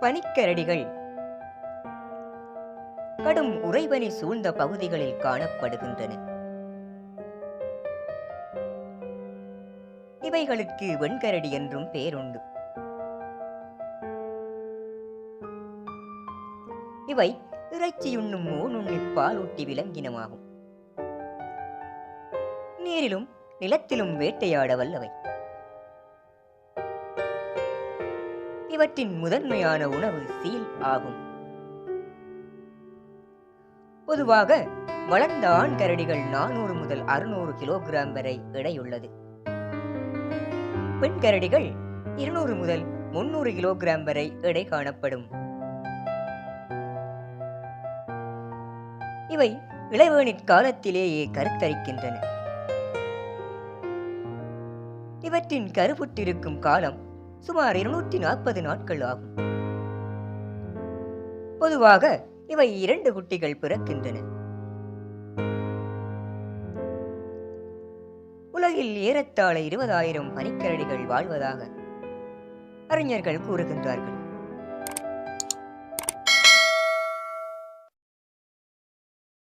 பனிக்கரடிகள் கடும் உறைபனி சூழ்ந்த பகுதிகளில் காணப்படுகின்றன. இவைகளுக்கு வெண்கரடி என்றும் பெயருண்டு. இவை இறைச்சியுண்ணும் ஊனுண்ணி பாலூட்டி விலங்கினமாகும். நீரிலும் நிலத்திலும் வேட்டையாட வல்லவை. இவற்றின் முதன்மையான உணவு சீல் ஆகும். பொதுவாக வளர்ந்த ஆண் கரடிகள் 400 முதல் 600 கிலோகிராம் வரை எடையுள்ளது. பெண் கரடிகள் 200 முதல் 300 கிலோகிராம் வரை எடை காணப்படும். இவை இளவேனிற் காலத்திலேயே கருத்தரிக்கின்றன. இவற்றின் கருவுற்றிருக்கும் காலம் சுமார் 240 நாட்கள் ஆகும். பொதுவாக இவை 2 குட்டிகள் பிறக்கின்றன. உலகில் ஏறத்தாழ 20,000 பனிக்கரடிகள் வாழ்வதாக அறிஞர்கள் கூறுகின்றார்கள்.